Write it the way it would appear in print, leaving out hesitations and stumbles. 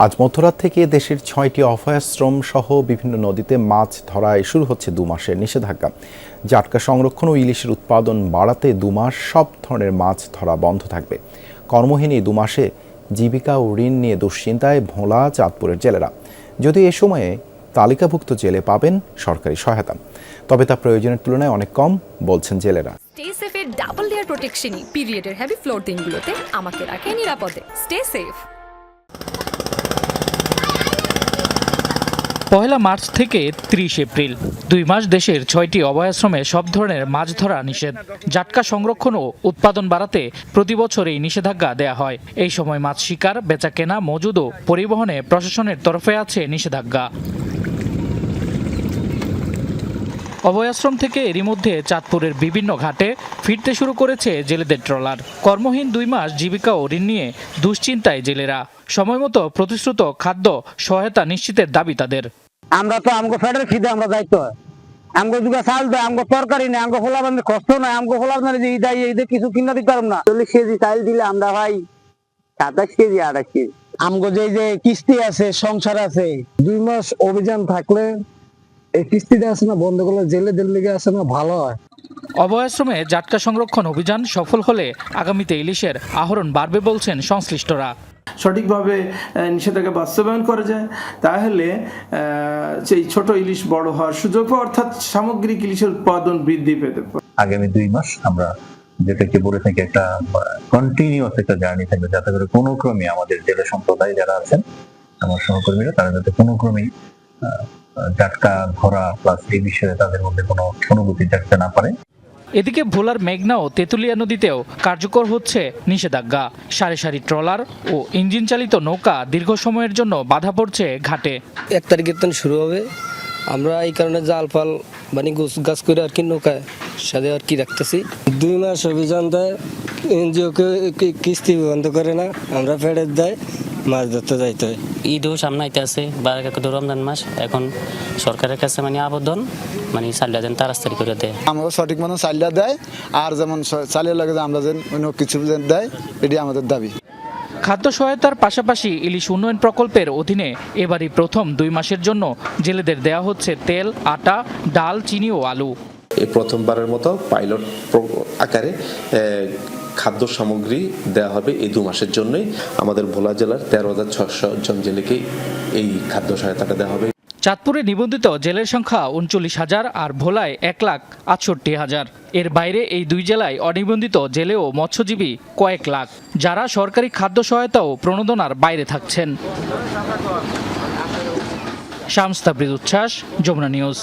আজ মধ্যরাত থেকে দেশের ৬টি অভয়াশ্রম সহ বিভিন্ন নদীতে মাছ ধরায় শুরু হচ্ছে ২ মাসের নিষেধাজ্ঞা। জাটকা সংরক্ষণ ও ইলিশের উৎপাদন বাড়াতে ২ মাস সব ধরনের মাছ ধরা বন্ধ থাকবে। কর্মহীন এই ২ মাসে জীবিকা ও ঋণ নিয়ে দুশ্চিন্তায় ভোলা, চাঁদপুরের জেলেরা। যদি এ সময়ে তালিকাভুক্ত জেলে পাবেন সরকারি সহায়তা, তবে তা প্রয়োজনের তুলনায় অনেক কম বলছেন জেলেরা। স্টে সেফের ডাবল লেয়ার প্রোটেকশনই পিরিয়ডের হেভি ফ্লোর দিনগুলোতে আমাকে রাখে নিরাপদে। Stay safe. পহেলা মার্চ থেকে ৩০ এপ্রিল ২ মাস দেশের ৬টি অভয়াশ্রমে সব ধরনের মাছ ধরা নিষেধ। জাটকা সংরক্ষণ ও উৎপাদন বাড়াতে প্রতি বছর এই নিষেধাজ্ঞা দেয়া হয়। এই সময় মাছ শিকার, বেচাকেনা, মজুদ ও পরিবহনে প্রশাসনের তরফে আছে নিষেধাজ্ঞা। অভয়াশ্রম থেকে এরই মধ্যে চাঁদপুরের বিভিন্ন ঘাটে ফিরতে শুরু করেছে জেলেদের ট্রলার। কর্মহীন ২ মাস জীবিকা ও ঋণ নিয়ে দুশ্চিন্তায় জেলেরা। সময়মতো প্রতিশ্রুত খাদ্য সহায়তা নিশ্চিতের দাবি তাদের। আমরা তো আমগো ফেডারেল খিদে আমরা যাইতো আমগো যুগা চাল দেয়, আমগো তরকারি নেই, আমগো ফোলা বান্ধে কষ্ট নাই, আমগো ফোলা বান্ধে যে ইদাই এই কিছু কিনা দিতে পারব না। 40 কেজি চাল দিলে আমরা ভাই 27 কেজি 28 কেজি। আমগো যে কিস্তি আছে, সংসার আছে, 2 মাস অভিযান থাকলে এই কিস্তিটা আছে না বন্ধ করলে জেলেদের লেগে আছে না ভালো হয়। অভয়াশ্রমে জাটকা সংরক্ষণ অভিযান সফল হলে আগামীতে ইলিশের আহরণ বাড়বে বলছেন সংশ্লিষ্টরা। সঠিকভাবে নিষেধাজ্ঞা বাস্তবায়ন করা যায়, তাহলে সেই ছোট ইলিশ বড় হওয়ার সুযোগ, অর্থাৎ সামগ্রিক ইলিশের উৎপাদন বৃদ্ধি পেতে পারে। আগামী 2 মাস আমরা যেটাকে বলে থাকি একটা কন্টিনিউয়াস একটা জার্নি থাকবে, যাতে করে কোনো ক্রমে আমাদের জেলে সম্প্রদায় যারা আছেন আমার সহকর্মীরা তারা যাতে কোনো ক্রমেই জাটকা ধরা প্লাস এই বিষয়ে তাদের মধ্যে কোনো অনুভূতি জাগতে না পারে। এদিকে ভোলার মেঘনা ও তেঁতুলিয়া নদীতেও কার্যকর হচ্ছে নিষেধাজ্ঞা। সারি সারি ট্রলার ও ইঞ্জিন চালিত নৌকা দীর্ঘ সময়ের জন্য বাধা পড়ছে ঘাটে। 1 তারিখের দিন শুরু হবে। আমরা এই কারণে জাল ফাল মানে গাছ করে আর কি নৌকায় সাথে আর কি রাখতেছি। 2 মাস অভিযান দেয়, এনজিওকে কিস্তি বন্ধ করে না, আমরা ফেরত দেয়, মাছ ধরতে যাইতে হয়। ঈদও সামনে আইতে আছে, রমজান মাস, এখন সরকারের কাছে আবেদন চালিয়ে দেন, তাড়াতাড়ি করে দেয়। আমাকে সঠিক মতো চালিয়ে দেয়, আর যেমন চালিয়ে লাগে আমরা যেন অন্য কিছু দেয়, এটি আমাদের দাবি। খাদ্য সহায়তার পাশাপাশি ইলিশ উন্নয়ন প্রকল্পের অধীনে এবারই প্রথম 2 মাসের জন্য জেলেদের দেয়া হচ্ছে তেল, আটা, ডাল, চিনি ও আলু। এই প্রথমবারের মতো পাইলট আকারে খাদ্য সামগ্রী দেওয়া হবে এই 2 মাসের জন্যই। আমাদের ভোলা জেলার 13,600 জন জেলেকে এই খাদ্য সহায়তাটা দেওয়া হবে। চাঁদপুরে নিবন্ধিত জেলের সংখ্যা 39,000 আর ভোলায় 1,68,000। এর বাইরে এই 2 জেলায় অনিবন্ধিত জেলে ও মৎস্যজীবী কয়েক লাখ, যারা সরকারি খাদ্য সহায়তা ও প্রণোদনার বাইরে থাকছেন। শামস তাবরিজ উচ্ছ্বাস, যমুনা নিউজ।